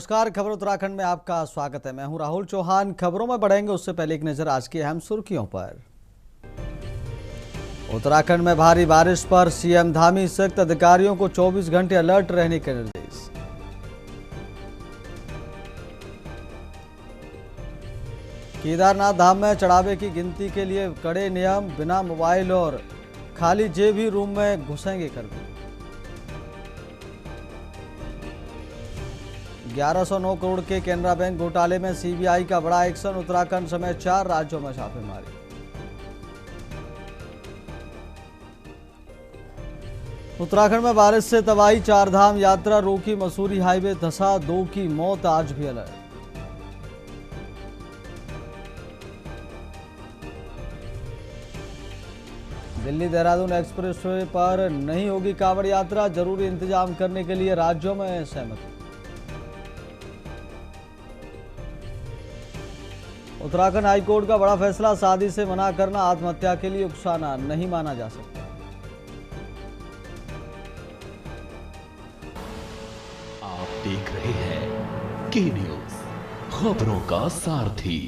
नमस्कार, खबर उत्तराखंड में आपका स्वागत है। मैं हूं राहुल चौहान। खबरों में बढ़ेंगे उससे पहले एक नजर आज की अहम सुर्खियों पर। उत्तराखंड में भारी बारिश पर सीएम धामी सख्त, अधिकारियों को 24 घंटे अलर्ट रहने के निर्देश। केदारनाथ धाम में चढ़ावे की गिनती के लिए कड़े नियम, बिना मोबाइल और खाली जेब ही रूम में घुसेंगे कर्मी। 1109 करोड़ के केनरा बैंक घोटाले में सीबीआई का बड़ा एक्शन, उत्तराखंड समेत 4 राज्यों में छापेमारी। उत्तराखंड में बारिश से तबाही, 4 धाम यात्रा रोकी, मसूरी हाईवे धंसा, 2 की मौत, आज भी अलर्ट। दिल्ली देहरादून एक्सप्रेसवे पर नहीं होगी कांवड़ यात्रा, जरूरी इंतजाम करने के लिए राज्यों में सहमति। उत्तराखंड हाईकोर्ट का बड़ा फैसला, शादी से मना करना आत्महत्या के लिए उकसाना नहीं माना जा सकता। आप देख रहे हैं के न्यूज, खबरों का सारथी।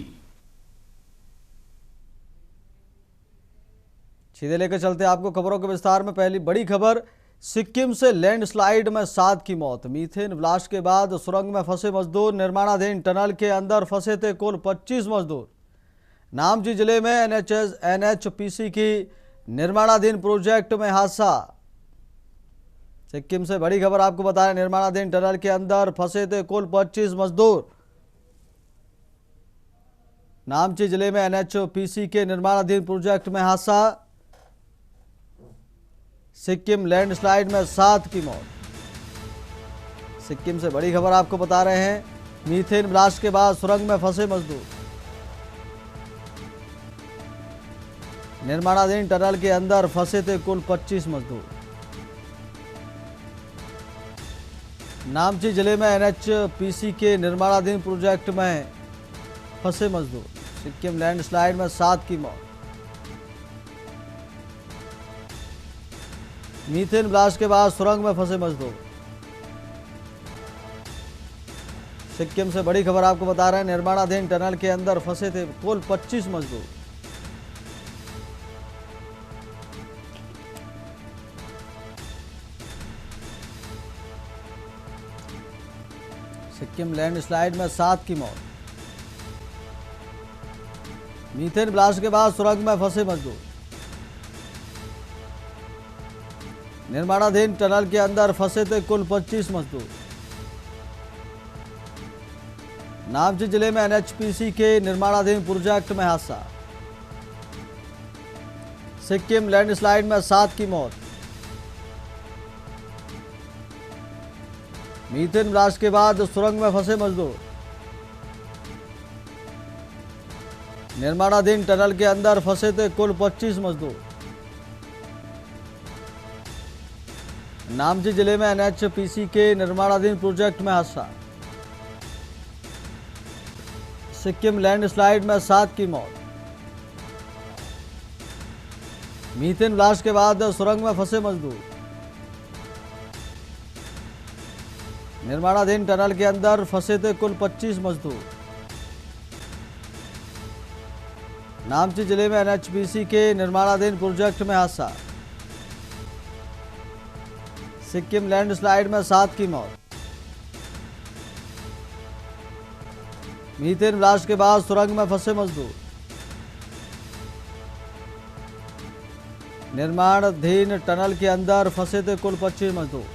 सीधे लेकर चलते आपको खबरों के विस्तार में। पहली बड़ी खबर, सिक्किम से लैंडस्लाइड में 7 की मौत, मीथेन ब्लास्ट के बाद सुरंग में फंसे मजदूर, निर्माणाधीन टनल के अंदर फंसे थे कुल 25 मजदूर। नामची जिले में एनएचपीसी की निर्माणाधीन प्रोजेक्ट में हादसा। सिक्किम से बड़ी खबर आपको बता रहे, निर्माणाधीन टनल के अंदर फंसे थे कुल 25 मजदूर। नामची जिले में एनएचपीसी के निर्माणाधीन प्रोजेक्ट में हादसा, सिक्किम लैंडस्लाइड में 7 की मौत। सिक्किम से बड़ी खबर आपको बता रहे हैं, मीथेन ब्लास्ट के बाद सुरंग में फंसे मजदूर, निर्माणाधीन टनल के अंदर फंसे थे कुल 25 मजदूर। नामची जिले में एनएचपीसी के निर्माणाधीन प्रोजेक्ट में फंसे मजदूर, सिक्किम लैंडस्लाइड में 7 की मौत। मीथेन ब्लास्ट के बाद सुरंग में फंसे मजदूर। सिक्किम से बड़ी खबर आपको बता रहे हैं, निर्माणाधीन टनल के अंदर फंसे थे कुल 25 मजदूर। सिक्किम लैंडस्लाइड में 7 की मौत। मीथेन ब्लास्ट के बाद सुरंग में फंसे मजदूर, निर्माणाधीन टनल के अंदर फंसे थे कुल 25 मजदूर। नामची जिले में एनएचपीसी के निर्माणाधीन प्रोजेक्ट में हादसा, सिक्किम लैंडस्लाइड में 7 की मौत। मीथेन ब्लास्ट के बाद सुरंग में फंसे मजदूर, निर्माणाधीन टनल के अंदर फंसे थे कुल 25 मजदूर। नामची जिले में एनएचपीसी के निर्माणाधीन प्रोजेक्ट में हादसा, सिक्किम लैंडस्लाइड में 7 की मौत। मीथेन ब्लास्ट के बाद सुरंग में फंसे मजदूर, निर्माणाधीन टनल के अंदर फंसे थे कुल 25 मजदूर। नामची जिले में एनएचपीसी के निर्माणाधीन प्रोजेक्ट में हादसा, सिक्किम लैंडस्लाइड में 7 की मौत। मीथेन ब्लास्ट के बाद सुरंग में फंसे मजदूर, निर्माणाधीन टनल के अंदर फंसे थे कुल 25 मजदूर।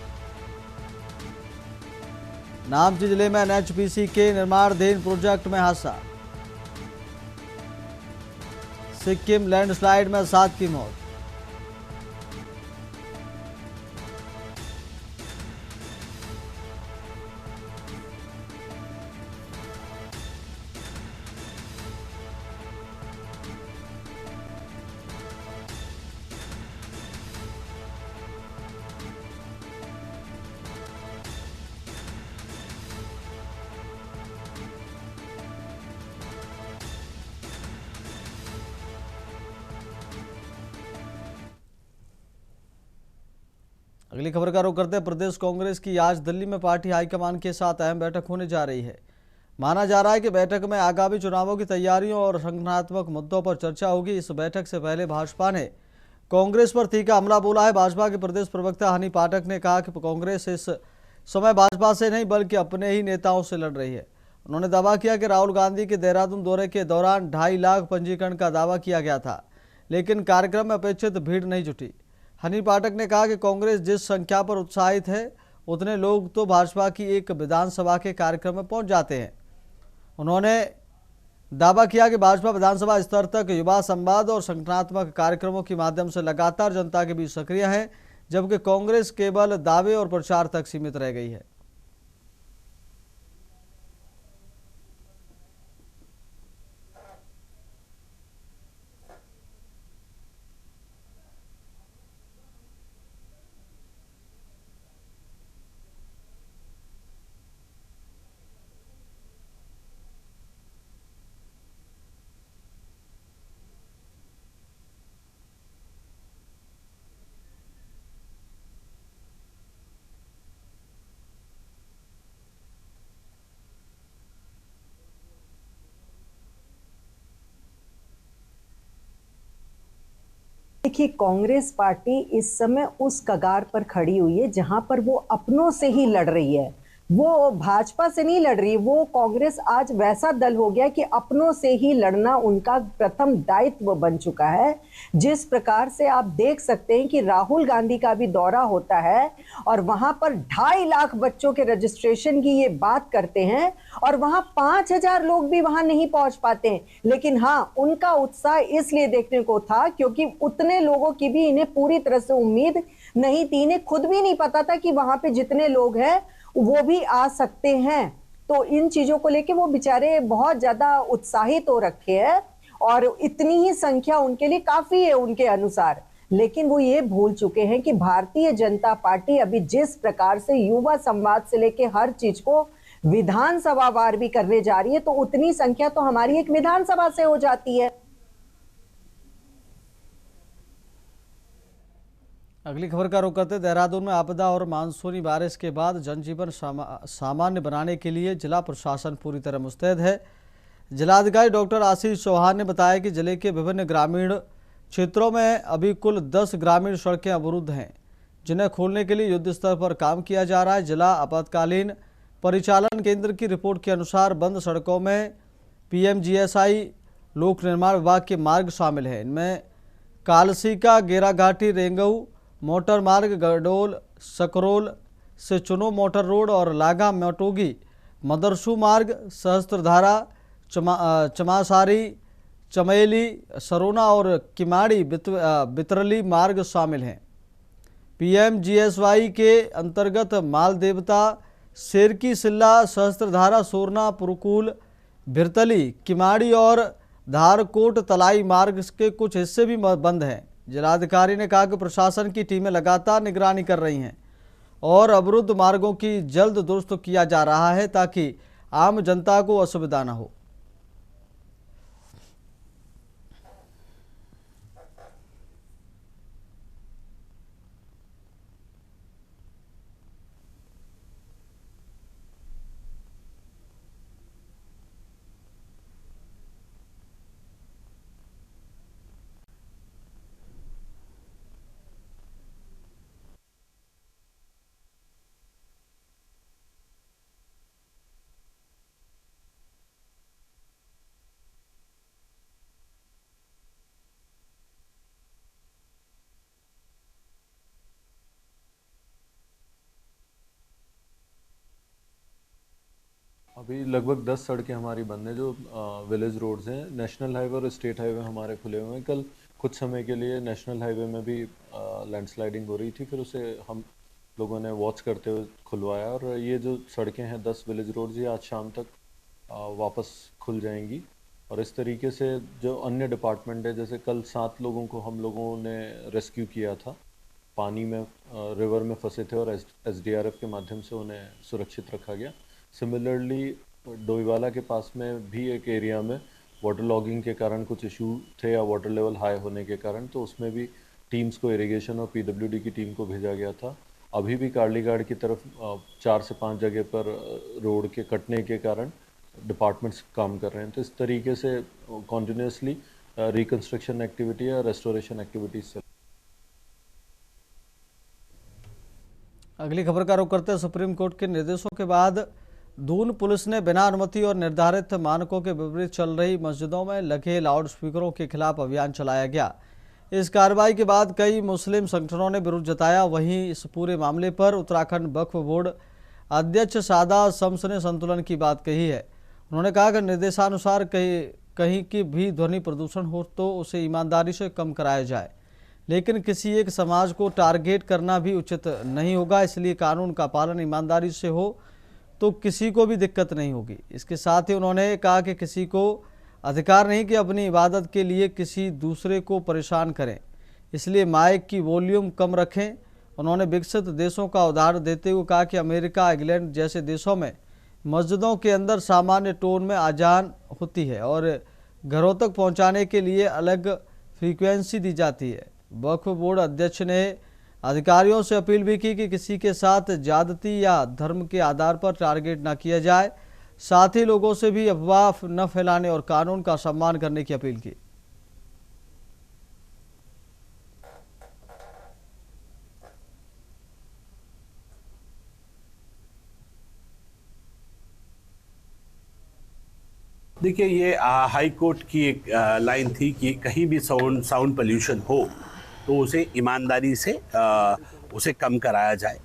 नामची जिले में एनएचपीसी के निर्माणाधीन प्रोजेक्ट में हादसा, सिक्किम लैंडस्लाइड में 7 की मौत। अगली खबर का रुख करते हैं। प्रदेश कांग्रेस की आज दिल्ली में पार्टी हाईकमान के साथ अहम बैठक होने जा रही है। माना जा रहा है कि बैठक में आगामी चुनावों की तैयारियों और संगठनात्मक मुद्दों पर चर्चा होगी। इस बैठक से पहले भाजपा ने कांग्रेस पर तीखा हमला बोला है। भाजपा के प्रदेश प्रवक्ता हनी पाठक ने कहा कि कांग्रेस इस समय भाजपा से नहीं बल्कि अपने ही नेताओं से लड़ रही है। उन्होंने दावा किया कि राहुल गांधी के देहरादून दौरे के दौरान 2.5 लाख पंजीकरण का दावा किया गया था, लेकिन कार्यक्रम में अपेक्षित भीड़ नहीं जुटी। हनी पाठक ने कहा कि कांग्रेस जिस संख्या पर उत्साहित है उतने लोग तो भाजपा की एक विधानसभा के कार्यक्रम में पहुंच जाते हैं। उन्होंने दावा किया कि भाजपा विधानसभा स्तर तक युवा संवाद और संगठनात्मक कार्यक्रमों के माध्यम से लगातार जनता के बीच सक्रिय है, जबकि कांग्रेस केवल दावे और प्रचार तक सीमित रह गई है। देखिए, कांग्रेस पार्टी इस समय उस कगार पर खड़ी हुई है जहां पर वो अपनों से ही लड़ रही है। वो भाजपा से नहीं लड़ रही। वो कांग्रेस आज वैसा दल हो गया कि अपनों से ही लड़ना उनका प्रथम दायित्व बन चुका है। जिस प्रकार से आप देख सकते हैं कि राहुल गांधी का भी दौरा होता है और वहां पर 2.5 लाख बच्चों के रजिस्ट्रेशन की ये बात करते हैं और वहां 5,000 लोग भी वहां नहीं पहुंच पाते हैं। लेकिन हाँ, उनका उत्साह इसलिए देखने को था क्योंकि उतने लोगों की भी इन्हें पूरी तरह से उम्मीद नहीं थी। इन्हें खुद भी नहीं पता था कि वहां पे जितने लोग हैं वो भी आ सकते हैं। तो इन चीजों को लेके वो बेचारे बहुत ज्यादा उत्साहित हो रखे हैं और इतनी ही संख्या उनके लिए काफी है उनके अनुसार। लेकिन वो ये भूल चुके हैं कि भारतीय जनता पार्टी अभी जिस प्रकार से युवा संवाद से लेके हर चीज को विधानसभा वार भी करने जा रही है, तो उतनी संख्या तो हमारी एक विधानसभा से हो जाती है। अगली खबर का रुख करते देहरादून में आपदा और मानसूनी बारिश के बाद जनजीवन सामान्य बनाने के लिए जिला प्रशासन पूरी तरह मुस्तैद है। जिलाधिकारी डॉक्टर आशीष चौहान ने बताया कि जिले के विभिन्न ग्रामीण क्षेत्रों में अभी कुल 10 ग्रामीण सड़कें अवरुद्ध हैं, जिन्हें खोलने के लिए युद्ध स्तर पर काम किया जा रहा है। जिला आपातकालीन परिचालन केंद्र की रिपोर्ट के अनुसार बंद सड़कों में PMGSI लोक निर्माण विभाग के मार्ग शामिल हैं। इनमें कालसीका गेराघाटी रेंगऊ मोटर मार्ग, गडोल सकरोल से चुनो मोटर रोड और लागा मटोगी मदरसू मार्ग, सहस्त्रधारा चमासारी चमेली सरोना और किमाड़ी बितरली मार्ग शामिल हैं। PMGSY के अंतर्गत माल देवता, शेरकी सिल्ला, सहस्त्रधारा, सोरना, पुरकुल, भिरतली, किमाड़ी और धारकोट तलाई मार्ग के कुछ हिस्से भी बंद हैं। जिलाधिकारी ने कहा कि प्रशासन की टीमें लगातार निगरानी कर रही हैं और अवरुद्ध मार्गों की जल्द दुरुस्त किया जा रहा है ताकि आम जनता को असुविधा न हो। अभी लगभग 10 सड़कें हमारी बंद हैं जो विलेज रोड्स हैं। नेशनल हाईवे और स्टेट हाईवे हमारे खुले हुए हैं। कल कुछ समय के लिए नेशनल हाईवे में भी लैंडस्लाइडिंग हो रही थी, फिर उसे हम लोगों ने वॉच करते हुए खुलवाया और ये जो सड़कें हैं 10 विलेज रोड्स, ये आज शाम तक वापस खुल जाएंगी। और इस तरीके से जो अन्य डिपार्टमेंट है, जैसे कल 7 लोगों को हम लोगों ने रेस्क्यू किया था, पानी में रिवर में फंसे थे और SDRF के माध्यम से उन्हें सुरक्षित रखा गया। सिमिलरली डोईवाला के पास में भी एक एरिया में वाटर लॉगिंग के कारण कुछ इशू थे या वाटर लेवल हाई होने के कारण, तो उसमें भी टीम्स को, इरिगेशन और PWD की टीम को भेजा गया था। अभी भी कार्लीघाट की तरफ 4 से 5 जगह पर रोड के कटने के कारण डिपार्टमेंट्स काम कर रहे हैं। तो इस तरीके से कॉन्टिन्यूसली रिकंस्ट्रक्शन एक्टिविटी या रेस्टोरेशन एक्टिविटीज चल। अगली खबर का रुख करते हैं। सुप्रीम कोर्ट के निर्देशों के बाद दून पुलिस ने बिना अनुमति और निर्धारित मानकों के विपरीत चल रही मस्जिदों में लगे लाउड स्पीकरों के खिलाफ अभियान चलाया गया। इस कार्रवाई के बाद कई मुस्लिम संगठनों ने विरोध जताया। वहीं इस पूरे मामले पर उत्तराखंड वक्फ बोर्ड अध्यक्ष सादा शम्स ने संतुलन की बात कही है। उन्होंने कहा कि निर्देशानुसार कहीं की भी ध्वनि प्रदूषण हो तो उसे ईमानदारी से कम कराया जाए, लेकिन किसी एक समाज को टारगेट करना भी उचित नहीं होगा। इसलिए कानून का पालन ईमानदारी से हो तो किसी को भी दिक्कत नहीं होगी। इसके साथ ही उन्होंने कहा कि किसी को अधिकार नहीं कि अपनी इबादत के लिए किसी दूसरे को परेशान करें, इसलिए माइक की वॉल्यूम कम रखें। उन्होंने विकसित देशों का उदाहरण देते हुए कहा कि अमेरिका, इंग्लैंड जैसे देशों में मस्जिदों के अंदर सामान्य टोन में अजान होती है और घरों तक पहुंचाने के लिए अलग फ्रीक्वेंसी दी जाती है। वक्फ बोर्ड अध्यक्ष ने अधिकारियों से अपील भी की कि किसी के साथ ज्यादती या धर्म के आधार पर टारगेट न किया जाए। साथ ही लोगों से भी अफवाह न फैलाने और कानून का सम्मान करने की अपील की। देखिए, ये हाई कोर्ट की एक लाइन थी कि कहीं भी साउंड पोल्यूशन हो तो उसे ईमानदारी से उसे कम कराया जाए।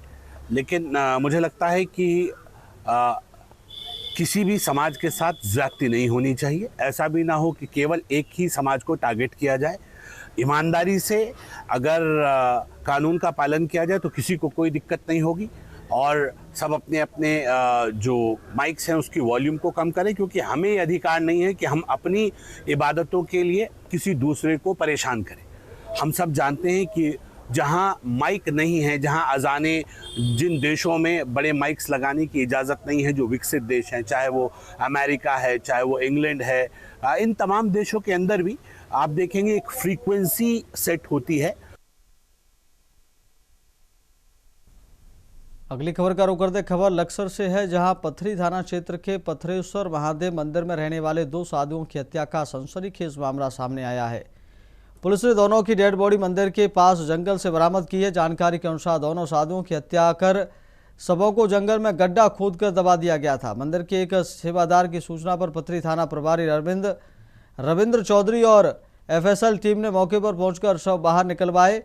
लेकिन मुझे लगता है कि किसी भी समाज के साथ ज्यादती नहीं होनी चाहिए। ऐसा भी ना हो कि केवल एक ही समाज को टारगेट किया जाए। ईमानदारी से अगर कानून का पालन किया जाए तो किसी को कोई दिक्कत नहीं होगी और सब अपने अपने जो माइक्स हैं उसकी वॉल्यूम को कम करें, क्योंकि हमें ये अधिकार नहीं है कि हम अपनी इबादतों के लिए किसी दूसरे को परेशान करें। हम सब जानते हैं कि जहाँ माइक नहीं है, जहाँ अजाने, जिन देशों में बड़े माइक्स लगाने की इजाज़त नहीं है, जो विकसित देश हैं, चाहे वो अमेरिका है, चाहे वो इंग्लैंड है, इन तमाम देशों के अंदर भी आप देखेंगे एक फ्रीक्वेंसी सेट होती है। अगली खबर का रुख करते खबर लक्सर से है, जहां पथरी थाना क्षेत्र के पथरेश्वर महादेव मंदिर में रहने वाले 2 साधुओं की हत्या का सनसनीखेज मामला सामने आया है। पुलिस ने दोनों की डेड बॉडी मंदिर के पास जंगल से बरामद की है। जानकारी के अनुसार दोनों साधुओं की हत्या कर शवों को जंगल में गड्ढा खोदकर दबा दिया गया था। मंदिर के एक सेवादार की सूचना पर पथरी थाना प्रभारी रविंद्र चौधरी और एफएसएल टीम ने मौके पर पहुंचकर शव बाहर निकलवाए।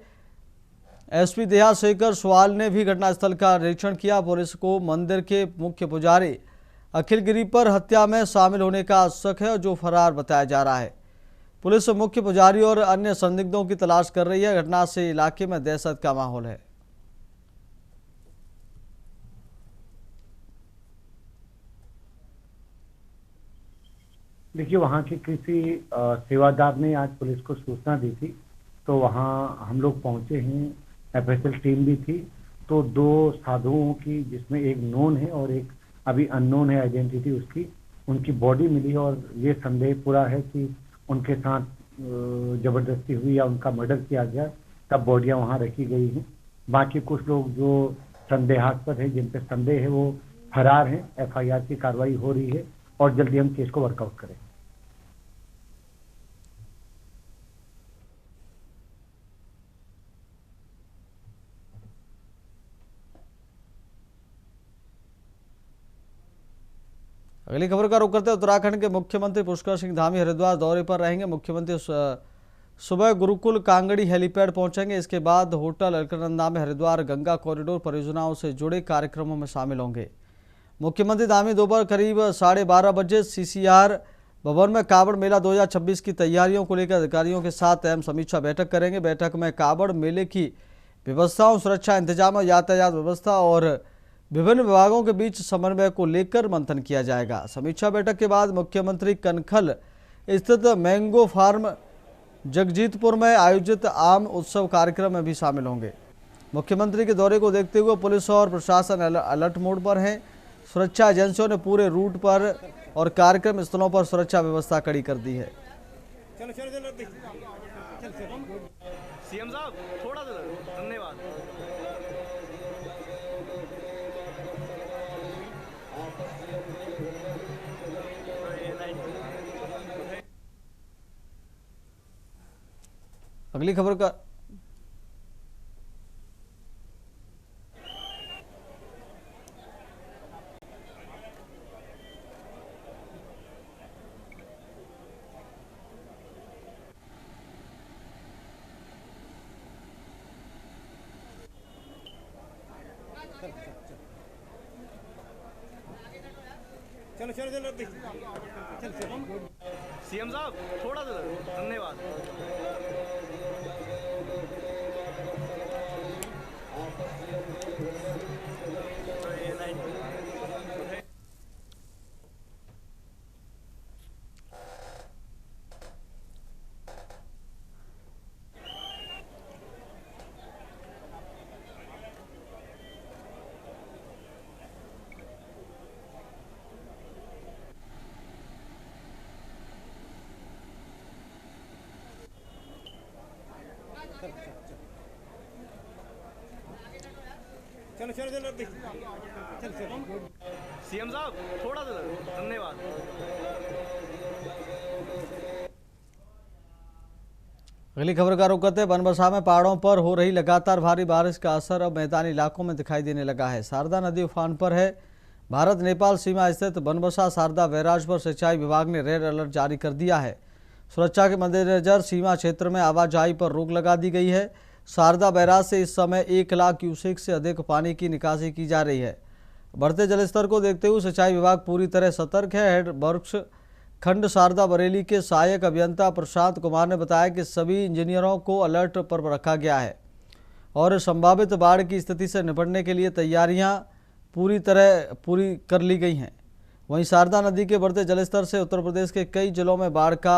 एसपी देहा शेखर सवाल ने भी घटनास्थल का निरीक्षण किया। पुलिस को मंदिर के मुख्य पुजारी अखिल गिरी पर हत्या में शामिल होने का शक है, जो फरार बताया जा रहा है। पुलिस मुख्य पुजारी और अन्य संदिग्धों की तलाश कर रही है। घटना से इलाके में दहशत का माहौल है। देखिए, वहाँ के किसी सेवादार ने आज पुलिस को सूचना दी थी, तो वहाँ हम लोग पहुँचे हैं। एफएसएल टीम भी थी। तो 2 साधुओं की, जिसमें एक नोन है और एक अभी अननोन है आइडेंटिटी उसकी, उनकी बॉडी मिली और ये संदेह पूरा है कि उनके साथ जबरदस्ती हुई या उनका मर्डर किया गया, तब बॉडियां वहाँ रखी गई हैं। बाकी कुछ लोग जो संदेहास्पद है, जिन पे संदेह है, वो फरार हैं। एफआईआर की कार्रवाई हो रही है और जल्दी हम केस को वर्कआउट करें। अगली खबर का रुख करते उत्तराखंड के मुख्यमंत्री पुष्कर सिंह धामी हरिद्वार दौरे पर रहेंगे। मुख्यमंत्री सुबह गुरुकुल कांगड़ी हेलीपैड पहुंचेंगे। इसके बाद होटल अलकनंदा में हरिद्वार गंगा कॉरिडोर परियोजनाओं से जुड़े कार्यक्रमों में शामिल होंगे। मुख्यमंत्री धामी दोपहर करीब 12:30 बजे सीसीआर भवन में कावड़ मेला 2026 की तैयारियों को लेकर अधिकारियों के साथ अहम समीक्षा बैठक करेंगे। बैठक में कावड़ मेले की व्यवस्थाओं, सुरक्षा इंतजाम, यातायात व्यवस्था और विभिन्न विभागों के बीच समन्वय को लेकर मंथन किया जाएगा। समीक्षा बैठक के बाद मुख्यमंत्री कनखल स्थित मैंगो फार्म जगजीतपुर में आयोजित आम उत्सव कार्यक्रम में भी शामिल होंगे। मुख्यमंत्री के दौरे को देखते हुए पुलिस और प्रशासन अलर्ट मोड पर है। सुरक्षा एजेंसियों ने पूरे रूट पर और कार्यक्रम स्थलों पर सुरक्षा व्यवस्था कड़ी कर दी है। सीएम साहब थोड़ा धन्यवाद। अगली खबर का चलो चलो चलो सीएम साहब थोड़ा सा धन्यवाद। चलो चलो चलो चल चलो सीएम साहब थोड़ा सा धन्यवाद। अगली खबर का रुख करते बनबसा में पहाड़ों पर हो रही लगातार भारी बारिश का असर अब मैदानी इलाकों में दिखाई देने लगा है। शारदा नदी उफान पर है। भारत नेपाल सीमा स्थित बनबसा शारदा बैराज पर सिंचाई विभाग ने रेड अलर्ट जारी कर दिया है। सुरक्षा के मद्देनजर सीमा क्षेत्र में आवाजाही पर रोक लगा दी गई है। शारदा बैराज से इस समय 1 लाख क्यूसेक से अधिक पानी की निकासी की जा रही है। बढ़ते जलस्तर को देखते हुए सिंचाई विभाग पूरी तरह सतर्क है। हेड वर्क्स खंड शारदा बरेली के सहायक अभियंता प्रशांत कुमार ने बताया कि सभी इंजीनियरों को अलर्ट पर रखा गया है और संभावित बाढ़ की स्थिति से निपटने के लिए तैयारियां पूरी कर ली गई हैं। वहीं शारदा नदी के बढ़ते जलस्तर से उत्तर प्रदेश के कई जिलों में बाढ़ का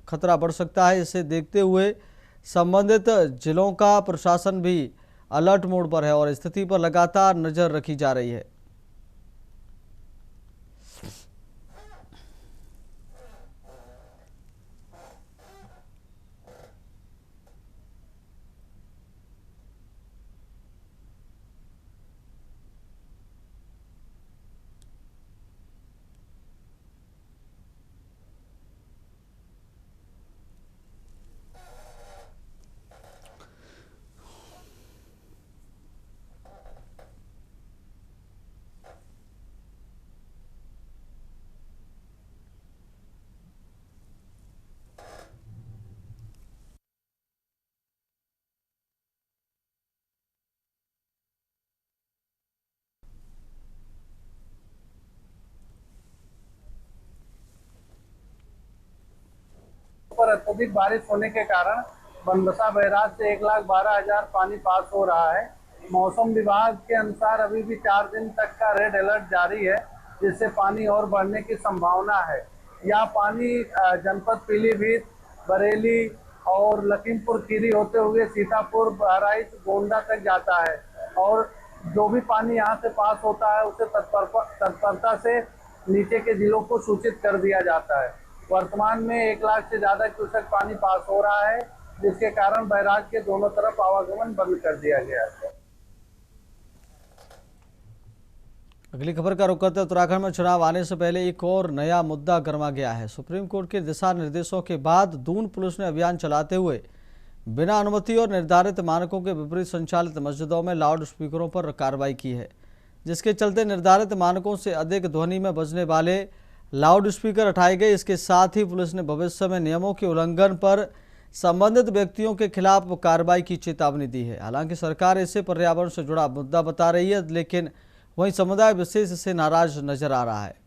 खतरा बढ़ सकता है। इसे देखते हुए संबंधित जिलों का प्रशासन भी अलर्ट मोड पर है और स्थिति पर लगातार नजर रखी जा रही है। पर अत्यधिक बारिश होने के कारण बनबसा बैराज से 1,12,000 पानी पास हो रहा है। मौसम विभाग के अनुसार अभी भी 4 दिन तक का रेड अलर्ट जारी है, जिससे पानी और बढ़ने की संभावना है। यह पानी जनपद पीलीभीत, बरेली और लखीमपुर खीरी होते हुए सीतापुर, बहराइच, गोंडा तक जाता है और जो भी पानी यहाँ से पास होता है उसे तत्परता से नीचे के जिलों को सूचित कर दिया जाता है। वर्तमान में 1 लाख से ज्यादा क्यूसेक पानी पास हो रहा है, जिसके कारण बैराज के दोनों तरफ आवागमन बंद कर दिया गया है। अगली खबर का रुख करते हैं उत्तराखंड में चुनाव आने से पहले एक और नया मुद्दा गरमा गया है। सुप्रीम कोर्ट के दिशा निर्देशों के बाद दून पुलिस ने अभियान चलाते हुए बिना अनुमति और निर्धारित मानकों के विपरीत संचालित मस्जिदों में लाउड स्पीकरों पर कार्रवाई की है, जिसके चलते निर्धारित मानकों से अधिक ध्वनि में बजने वाले लाउड स्पीकर हटाए गए। इसके साथ ही पुलिस ने भविष्य में नियमों के उल्लंघन पर संबंधित व्यक्तियों के खिलाफ कार्रवाई की चेतावनी दी है। हालांकि सरकार इसे पर्यावरण से जुड़ा मुद्दा बता रही है, लेकिन वहीं समुदाय विशेष से नाराज नजर आ रहा है।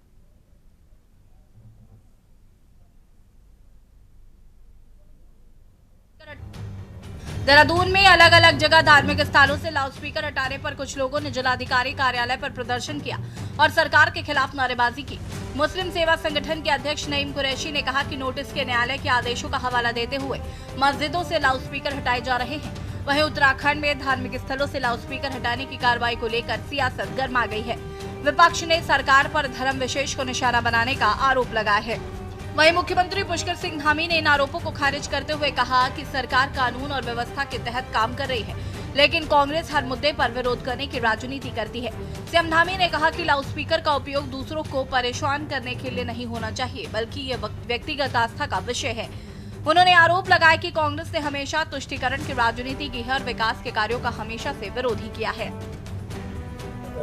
देहरादून में अलग अलग जगह धार्मिक स्थानों से लाउडस्पीकर हटाने पर कुछ लोगों ने जिलाधिकारी कार्यालय पर प्रदर्शन किया और सरकार के खिलाफ नारेबाजी की। मुस्लिम सेवा संगठन के अध्यक्ष नईम कुरैशी ने कहा कि नोटिस के न्यायालय के आदेशों का हवाला देते हुए मस्जिदों से लाउडस्पीकर हटाए जा रहे हैं। वहीं उत्तराखंड में धार्मिक स्थलों से लाउडस्पीकर हटाने की कार्रवाई को लेकर सियासत गर्मा गई है। विपक्ष ने सरकार पर धर्म विशेष को निशाना बनाने का आरोप लगाया है। वहीं मुख्यमंत्री पुष्कर सिंह धामी ने इन आरोपों को खारिज करते हुए कहा कि सरकार कानून और व्यवस्था के तहत काम कर रही है, लेकिन कांग्रेस हर मुद्दे पर विरोध करने की राजनीति करती है। सीएम धामी ने कहा कि लाउडस्पीकर का उपयोग दूसरों को परेशान करने के लिए नहीं होना चाहिए, बल्कि ये व्यक्तिगत आस्था का विषय है। उन्होंने आरोप लगाया कि कांग्रेस ने हमेशा तुष्टीकरण की राजनीति की है और विकास के कार्यों का हमेशा से विरोध ही किया है।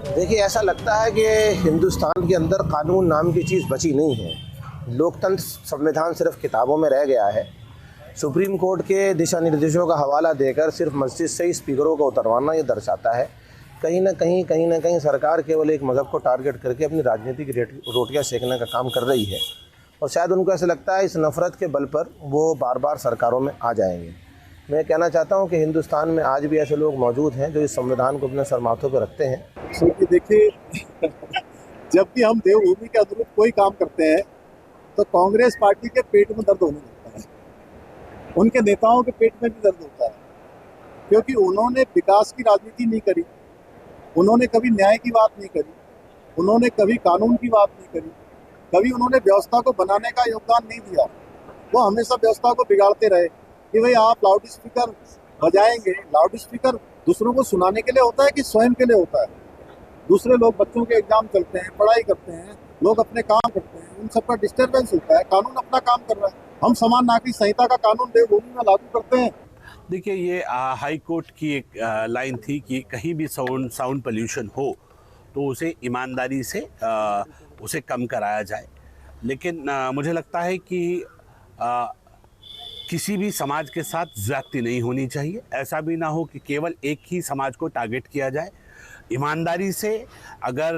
देखिए, ऐसा लगता है कि हिंदुस्तान के अंदर कानून नाम की चीज़ बची नहीं है। लोकतंत्र संविधान सिर्फ किताबों में रह गया है। सुप्रीम कोर्ट के दिशा निर्देशों का हवाला देकर सिर्फ मस्जिद से ही स्पीकरों को उतरवाना ये दर्शाता है कहीं ना कहीं सरकार केवल एक मज़हब को टारगेट करके अपनी राजनीतिक रोटियां सेकने का काम कर रही है और शायद उनको ऐसा लगता है इस नफ़रत के बल पर वो बार बार सरकारों में आ जाएंगे। मैं कहना चाहता हूं कि हिंदुस्तान में आज भी ऐसे लोग मौजूद हैं जो इस संविधान को अपने सरमाथों पर रखते हैं। क्योंकि देखिए, जब भी हम देवभूमि के अनुरूप कोई काम करते हैं तो कांग्रेस पार्टी के पेट में दर्द होने लगता है, उनके नेताओं के पेट में भी दर्द होता है, क्योंकि उन्होंने विकास की राजनीति नहीं करी, उन्होंने कभी न्याय की बात नहीं करी, उन्होंने कभी कानून की बात नहीं करी, कभी उन्होंने व्यवस्था को बनाने का योगदान नहीं दिया। वो हमेशा व्यवस्था को बिगाड़ते रहे कि भाई आप लाउड स्पीकर बजाएंगे। लाउड स्पीकर दूसरों को सुनाने के लिए होता है कि स्वयं के लिए होता है? दूसरे लोग, बच्चों के एग्जाम चलते हैं, पढ़ाई करते हैं, लोग अपने काम करते हैं, उन सबका डिस्टर्बेंस होता है। कानून अपना काम कर रहा है, हम समान नागरिक संहिता का कानून देवभूमि में लागू करते हैं। देखिए, ये हाई कोर्ट की एक लाइन थी कि कहीं भी साउंड पोल्यूशन हो तो उसे ईमानदारी से उसे कम कराया जाए। लेकिन मुझे लगता है कि किसी भी समाज के साथ ज़्यादती नहीं होनी चाहिए। ऐसा भी ना हो कि केवल एक ही समाज को टारगेट किया जाए। ईमानदारी से अगर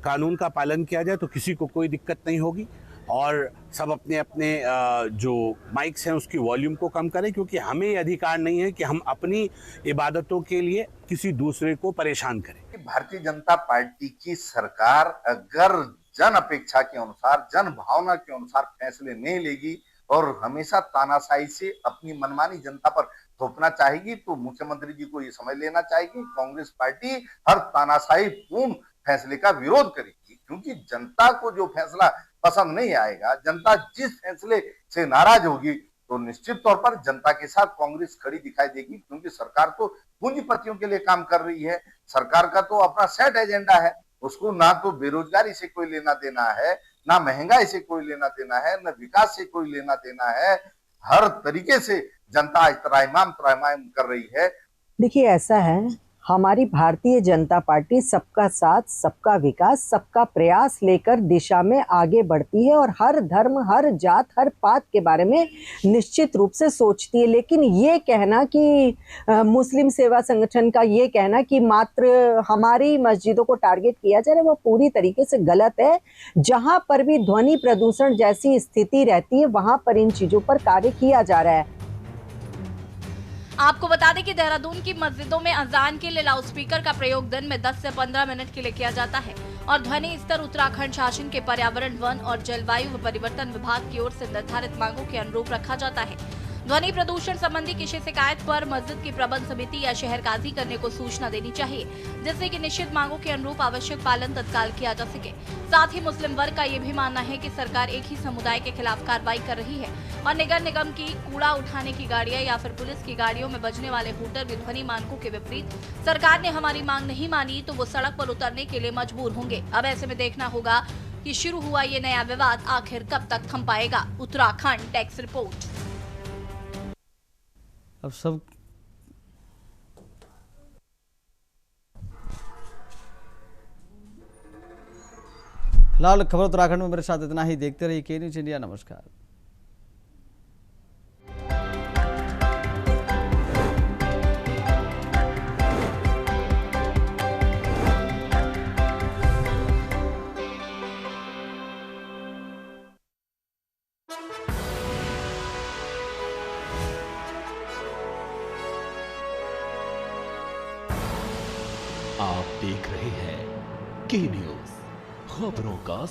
कानून का पालन किया जाए तो किसी को कोई दिक्कत नहीं होगी और सब अपने अपने जो माइक्स हैं उसकी वॉल्यूम को कम करें, क्योंकि हमें ये अधिकार नहीं है कि हम अपनी इबादतों के लिए किसी दूसरे को परेशान करें। भारतीय जनता पार्टी की सरकार अगर जन अपेक्षा के अनुसार, जन भावना के अनुसार फैसले नहीं लेगी और हमेशा तानाशाही से अपनी मनमानी जनता पर थोपना चाहेगी तो मुख्यमंत्री जी को ये समझ लेना चाहिए कांग्रेस पार्टी हर तानाशाही पूर्ण फैसले का विरोध करेगी, क्योंकि जनता को जो फैसला पसंद नहीं आएगा, जनता जिस फैसले से नाराज होगी तो निश्चित तौर पर जनता के साथ कांग्रेस खड़ी दिखाई देगी, क्योंकि सरकार तो पूंजीपतियों के लिए काम कर रही है। सरकार का तो अपना सेट एजेंडा है, उसको ना तो बेरोजगारी से कोई लेना देना है, ना महंगाई से कोई लेना देना है, ना विकास से कोई लेना देना है। हर तरीके से जनता त्राहिमाम कर रही है। देखिए, ऐसा है, हमारी भारतीय जनता पार्टी सबका साथ, सबका विकास, सबका प्रयास लेकर दिशा में आगे बढ़ती है और हर धर्म, हर जात, हर पात के बारे में निश्चित रूप से सोचती है। लेकिन ये कहना कि मुस्लिम सेवा संगठन का ये कहना कि मात्र हमारी मस्जिदों को टारगेट किया जा रहा है, वो पूरी तरीके से गलत है। जहां पर भी ध्वनि प्रदूषण जैसी स्थिति रहती है वहां पर इन चीजों पर कार्य किया जा रहा है। आपको बता दें कि देहरादून की मस्जिदों में अजान के लिए लाउडस्पीकर का प्रयोग दिन में 10 से 15 मिनट के लिए किया जाता है और ध्वनि स्तर उत्तराखंड शासन के पर्यावरण, वन और जलवायु परिवर्तन विभाग की ओर से निर्धारित मांगों के अनुरूप रखा जाता है। ध्वनि प्रदूषण संबंधी किसी शिकायत पर मस्जिद की प्रबंध समिति या शहरकाजी करने को सूचना देनी चाहिए, जिससे कि निश्चित मांगों के अनुरूप आवश्यक पालन तत्काल किया जा सके। साथ ही मुस्लिम वर्ग का ये भी मानना है कि सरकार एक ही समुदाय के खिलाफ कार्रवाई कर रही है और नगर निगम की कूड़ा उठाने की गाड़ियां या फिर पुलिस की गाड़ियों में बजने वाले हूटर भी ध्वनि मानकों के विपरीत सरकार ने हमारी मांग नहीं मानी तो वो सड़क पर उतरने के लिए मजबूर होंगे। अब ऐसे में देखना होगा कि शुरू हुआ ये नया विवाद आखिर कब तक थम पाएगा। Uttarakhand desk report. अब सब फिलहाल खबर उत्तराखंड में मेरे साथ इतना ही। देखते रहिए के न्यूज़ इंडिया। नमस्कार। आप देख रहे हैं के न्यूज़, खबरों का